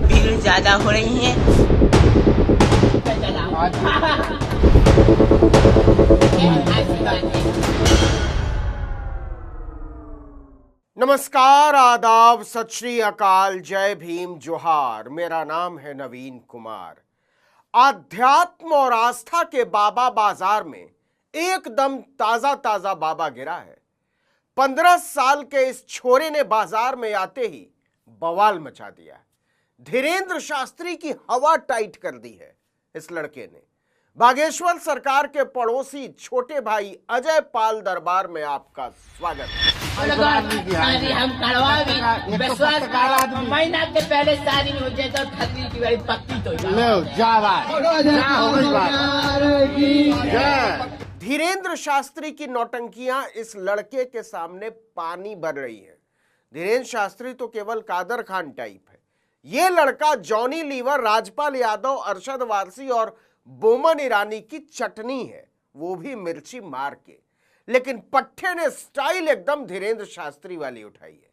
भीड़ ज्यादा हो रही है। नमस्कार, आदाब, सत श्री अकाल, जय भीम, जोहार। मेरा नाम है नवीन कुमार। आध्यात्म और आस्था के बाबा बाजार में एकदम ताजा ताजा बाबा गिरा है। 15 साल के इस छोरे ने बाजार में आते ही बवाल मचा दिया है। धीरेंद्र शास्त्री की हवा टाइट कर दी है इस लड़के ने। बागेश्वर सरकार के पड़ोसी छोटे भाई अजय पाल दरबार में आपका स्वागत है। हम करवा भी विश्वास महीना के पहले शादी हो जाए तो खतरी की बड़ी पक्की तो धीरेंद्र शास्त्री की नौटंकियां इस लड़के के सामने पानी भर रही है। धीरेंद्र शास्त्री तो केवल कादर खान टाइप है। ये लड़का जॉनी लीवर, राजपाल यादव, अरशद वारसी और बोमन ईरानी की चटनी है, वो भी मिर्ची मार के। लेकिन पट्टे ने स्टाइल एकदम धीरेंद्र शास्त्री वाली उठाई है।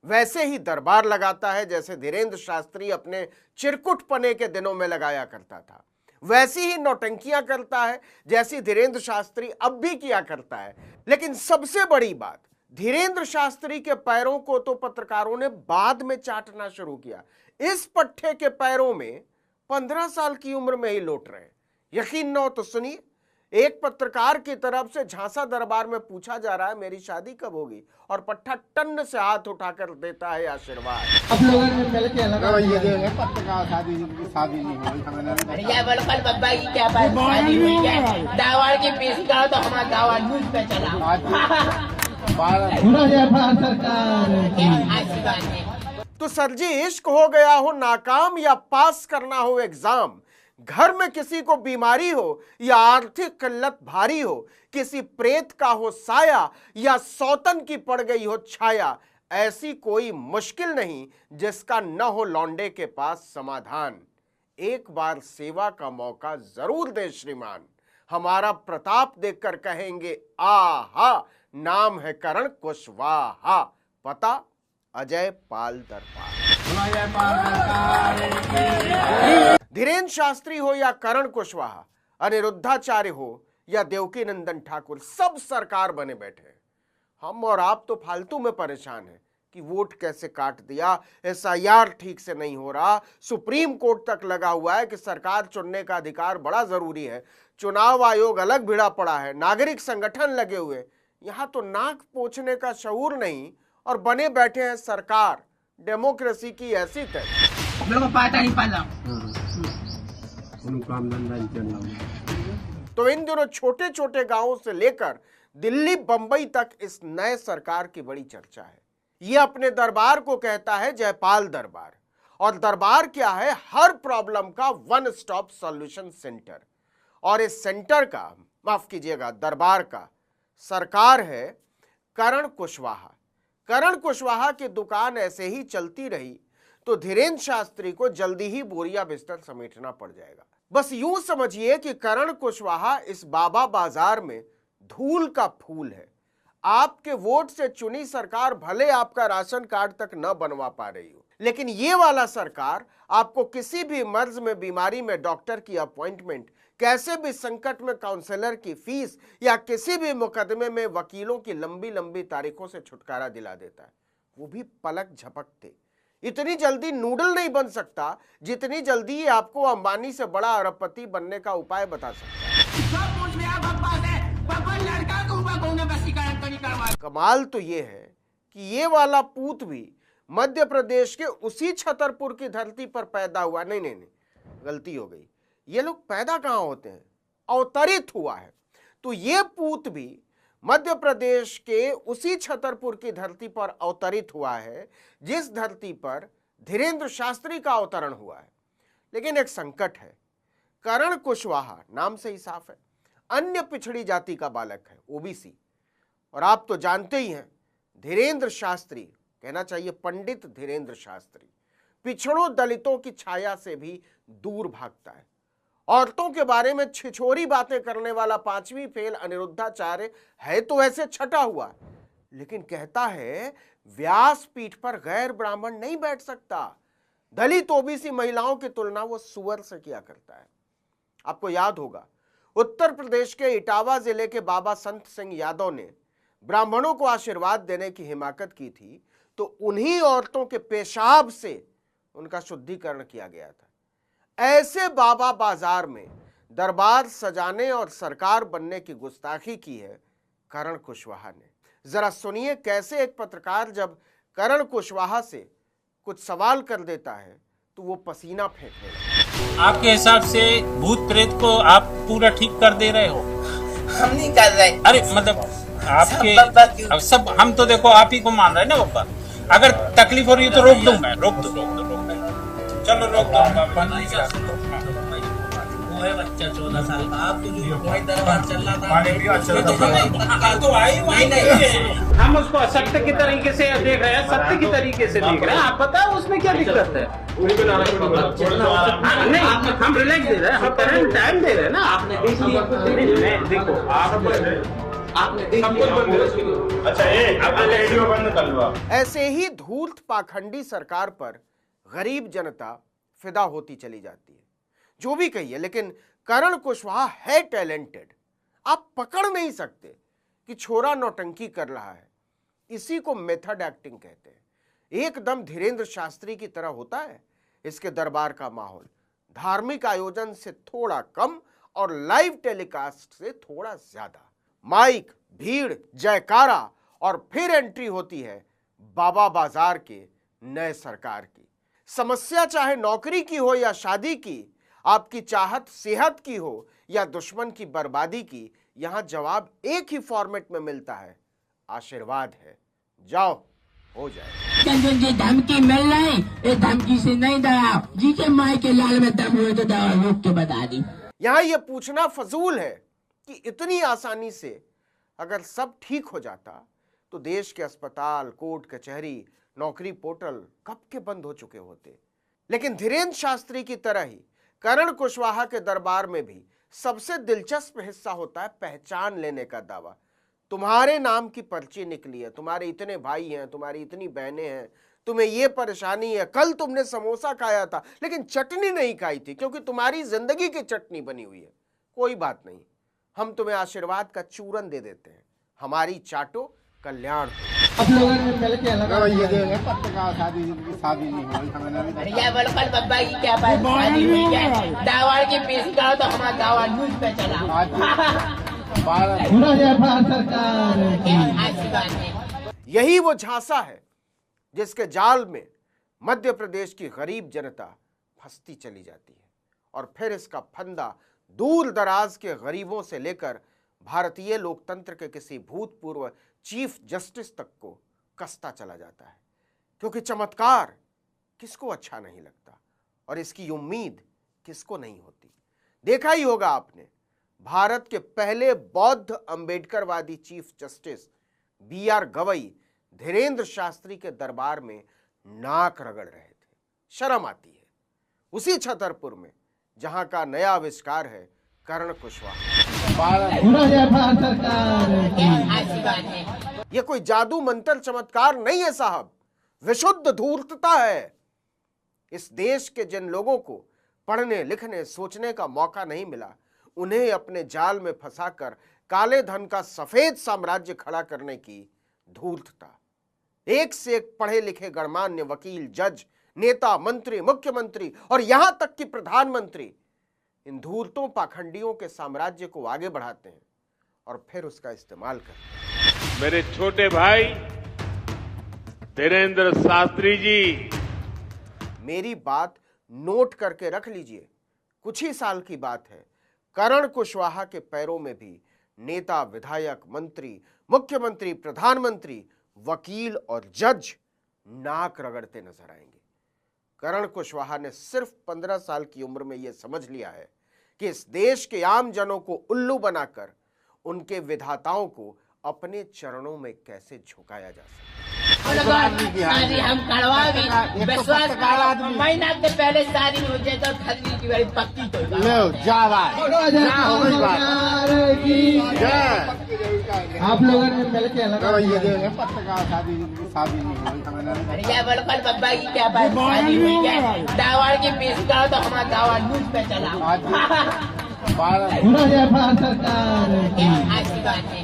वैसे ही दरबार लगाता है जैसे धीरेंद्र शास्त्री अपने चिरकुटपने के दिनों में लगाया करता था। वैसी ही नौटंकियां करता है जैसी धीरेंद्र शास्त्री अब भी किया करता है। लेकिन सबसे बड़ी बात, धीरेंद्र शास्त्री के पैरों को तो पत्रकारों ने बाद में चाटना शुरू किया। इस पट्टे के पैरों में 15 साल की उम्र में ही लौट रहे हैं। यकीन न हो तो सुनिए। एक पत्रकार की तरफ से झांसा दरबार में पूछा जा रहा है मेरी शादी कब होगी, और पट्टा टन से हाथ उठाकर देता है आशीर्वाद। पत्रकार शादी नहीं हुई। बब्बा की क्या बात शादी हुई है? दावा की पेश करो तो हमारा दावा न्यूज पे चला। तो सर जी, इश्क हो गया हो नाकाम या पास करना हो एग्जाम, घर में किसी को बीमारी हो या आर्थिक किल्लत भारी हो, किसी प्रेत का हो साया या सौतन की पड़ गई हो छाया, ऐसी कोई मुश्किल नहीं जिसका न हो लौंडे के पास समाधान। एक बार सेवा का मौका जरूर दे श्रीमान, हमारा प्रताप देखकर कहेंगे आहा। नाम है करण कुशवाहा, पता अजय पाल दरबार। धीरेंद्र शास्त्री हो या करण कुशवाहा, अनिरुद्धाचार्य हो या देवकी नंदन ठाकुर, सब सरकार बने बैठे हैं। हम और आप तो फालतू में परेशान हैं कि वोट कैसे काट दिया, SIR ठीक से नहीं हो रहा, सुप्रीम कोर्ट तक लगा हुआ है कि सरकार चुनने का अधिकार बड़ा जरूरी है, चुनाव आयोग अलग भिड़ा पड़ा है, नागरिक संगठन लगे हुए। यहां तो नाक पोंछने का शऊर नहीं और बने बैठे हैं सरकार। डेमोक्रेसी की ऐसी तरह तो इन दिनों छोटे छोटे गांवों से लेकर दिल्ली बंबई तक इस नए सरकार की बड़ी चर्चा है। यह अपने दरबार को कहता है जयपाल दरबार, और दरबार क्या है? हर प्रॉब्लम का वन स्टॉप सॉल्यूशन सेंटर। और इस सेंटर का, माफ कीजिएगा, दरबार का सरकार है करण कुशवाहा। करण कुशवाहा की दुकान ऐसे ही चलती रही तो धीरेंद्र शास्त्री को जल्दी ही बोरिया बिस्तर समेटना पड़ जाएगा। बस यूं समझिए कि करण कुशवाहा इस बाबा बाजार में धूल का फूल है। आपके वोट से चुनी सरकार भले आपका राशन कार्ड तक न बनवा पा रही हो, लेकिन ये वाला सरकार आपको किसी भी मर्ज में, बीमारी में डॉक्टर की अपॉइंटमेंट, कैसे भी संकट में काउंसलर की फीस या किसी भी मुकदमे में वकीलों की लंबी लंबी तारीखों से छुटकारा दिला देता है, वो भी पलक झपकते। इतनी जल्दी नूडल नहीं बन सकता जितनी जल्दी ये आपको अंबानी से बड़ा अरबपति बनने का उपाय बता सकता है। कमाल तो ये है कि ये वाला पूत भी मध्य प्रदेश के उसी छतरपुर की धरती पर पैदा हुआ। नहीं, गलती हो गई। ये लोग पैदा कहां होते हैं? अवतरित हुआ है। तो ये पूत भी मध्य प्रदेश के उसी छतरपुर की धरती पर अवतरित हुआ है जिस धरती पर धीरेंद्र शास्त्री का अवतरण हुआ है। लेकिन एक संकट है। करण कुशवाहा नाम से ही साफ है, अन्य पिछड़ी जाति का बालक है, OBC। और आप तो जानते ही हैं धीरेंद्र शास्त्री, कहना चाहिए पंडित धीरेंद्र शास्त्री, पिछड़ों दलितों की छाया से भी दूर भागता है। औरतों के बारे में छिछोरी बातें करने वाला 5वीं फेल अनिरुद्धाचार्य है तो वैसे छटा हुआ, लेकिन कहता है व्यासपीठ पर गैर ब्राह्मण नहीं बैठ सकता। दलित ओबीसी महिलाओं की तुलना वो सुअर से किया करता है। आपको याद होगा, उत्तर प्रदेश के इटावा जिले के बाबा संत सिंह यादव ने ब्राह्मणों को आशीर्वाद देने की हिमाकत की थी, तो उन्हीं औरतों के पेशाब से उनका शुद्धिकरण किया गया था। ऐसे बाबा बाजार में दरबार सजाने और सरकार बनने की गुस्ताखी की है करण कुशवाहा ने। जरा सुनिए कैसे एक पत्रकार जब करण कुशवाहा से कुछ सवाल कर देता है तो वो पसीना फेंकने लगता। आपके हिसाब से भूत प्रेत को आप पूरा ठीक कर दे रहे हो? हम नहीं कर रहे। अरे मतलब आपके अब सब हम तो देखो आप ही को मान रहे हैं ना बाबा। अगर तकलीफ हो रही है तो रोक दूंगा, रोक दो चलो रोक दो। वो है बच्चा 14 साल का, आपको जो कोई दरबार चल रहा था हम उसको असत्य की तरीके से देख रहे हैं, सत्य की तरीके से देख रहे हैं। आप बताओ उसमें क्या दिक्कत है? नहीं, हम रिलैक्स दे रहे हैं, हम करंट टाइम दे रहे हैं ना। आपने देख लिया, देखो आपने देख लिया। अच्छा आपने रेडियो बंद कर लो। ऐसे ही धूर्त पाखंडी सरकार पर गरीब जनता फिदा होती चली जाती है। जो भी कहिए, लेकिन करण कुशवाहा है टैलेंटेड। आप पकड़ नहीं सकते कि छोरा नौटंकी कर रहा है। इसी को मेथड एक्टिंग कहते हैं। एकदम धीरेंद्र शास्त्री की तरह होता है इसके दरबार का माहौल। धार्मिक आयोजन से थोड़ा कम और लाइव टेलीकास्ट से थोड़ा ज्यादा। माइक, भीड़, जयकारा और फिर एंट्री होती है बाबा बाजार के नए सरकार की। समस्या चाहे नौकरी की हो या शादी की, आपकी चाहत सेहत की हो या दुश्मन की बर्बादी की, यहां जवाब एक ही फॉर्मेट में मिलता है, आशीर्वाद है। जाओ, हो जाए। जी धमकी मिल रही, ये धमकी से नहीं डरा। जी के माई के लाल में दम हुए तो दवा रोक के बता दी। यहां यह पूछना फजूल है कि इतनी आसानी से अगर सब ठीक हो जाता तो देश के अस्पताल, कोर्ट कचहरी, नौकरी पोर्टल कब के बंद हो चुके होते। लेकिन धीरेंद्र शास्त्री की तरह ही करण कुशवाहा के दरबार में भी सबसे दिलचस्प हिस्सा होता है पहचान लेने का दावा। तुम्हारे नाम की पर्ची निकली है, तुम्हारे इतने भाई हैं, तुम्हारी इतनी बहनें हैं, तुम्हें ये परेशानी है, कल तुमने समोसा खाया था लेकिन चटनी नहीं खाई थी क्योंकि तुम्हारी जिंदगी की चटनी बनी हुई है। कोई बात नहीं, हम तुम्हें आशीर्वाद का चूरन दे देते हैं। हमारी चाटो, कल्याण हो। पत्रकार शादी नहीं हुई हमें। ये बिल्कुल बब्बा की क्या बात शादी हुई है। दावा की पेश करो तो हमारा दावा न्यूज पे चला। यही वो झांसा है जिसके जाल में मध्य प्रदेश की गरीब जनता फंसती चली जाती है और फिर इसका फंदा दूर दराज के गरीबों से लेकर भारतीय लोकतंत्र के किसी भूतपूर्व चीफ जस्टिस तक को कसता चला जाता है। क्योंकि चमत्कार किसको अच्छा नहीं लगता और इसकी उम्मीद किसको नहीं होती। देखा ही होगा आपने, भारत के पहले बौद्ध अंबेडकरवादी chief justice BR Gavai Dhirendra Shastri के दरबार में नाक रगड़ रहे थे। शर्म आती है। उसी छतरपुर में जहां का नया आविष्कार है करण कुशवाहा। यह कोई जादू मंत्र चमत्कार नहीं है साहब, विशुद्ध धूर्तता है। इस देश के जिन लोगों को पढ़ने, लिखने, सोचने का मौका नहीं मिला, उन्हें अपने जाल में फंसाकर काले धन का सफेद साम्राज्य खड़ा करने की धूर्तता। एक से एक पढ़े लिखे गणमान्य वकील, जज, नेता, मंत्री, मुख्यमंत्री और यहां तक कि प्रधानमंत्री इन धूर्तों पाखंडियों के साम्राज्य को आगे बढ़ाते हैं और फिर उसका इस्तेमाल करते हैं। मेरे छोटे भाई धीरेंद्र शास्त्री जी, मेरी बात नोट करके रख लीजिए। कुछ ही साल की बात है, करण कुशवाहा के पैरों में भी नेता, विधायक, मंत्री, मुख्यमंत्री, प्रधानमंत्री, वकील और जज नाक रगड़ते नजर आएंगे। करण कुशवाहा ने सिर्फ 15 साल की उम्र में यह समझ लिया है कि इस देश के आम जनों को उल्लू बनाकर उनके विधाताओं को अपने चरणों में कैसे झुकाया जा सकता है। शादी हम करवा भी विश्वास महीना के पहले शादी हो जाए तो खतरी की बड़ी पक्की तो लो जा भाई हो गई बात आप लोगों ने मिलके तो ये जो पत्रकार शादी नहीं हुई हमें नहीं या बिल्कुल बब्बा की क्या बात शादी हुई है दावाड़ की पेश करो तो हमारा दावा न्यूज पे चला ऐसी बात है।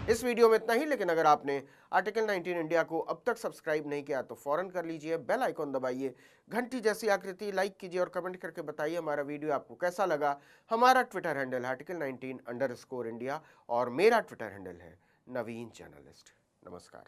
इस वीडियो में इतना ही, लेकिन अगर आपने आर्टिकल 19 इंडिया को अब तक सब्सक्राइब नहीं किया तो फौरन कर लीजिए, बेल आइकॉन दबाइए, घंटी जैसी आकृति लाइक कीजिए और कमेंट करके बताइए हमारा वीडियो आपको कैसा लगा। हमारा ट्विटर हैंडल है article19_India और मेरा ट्विटर हैंडल है नवीन जर्नलिस्ट। नमस्कार।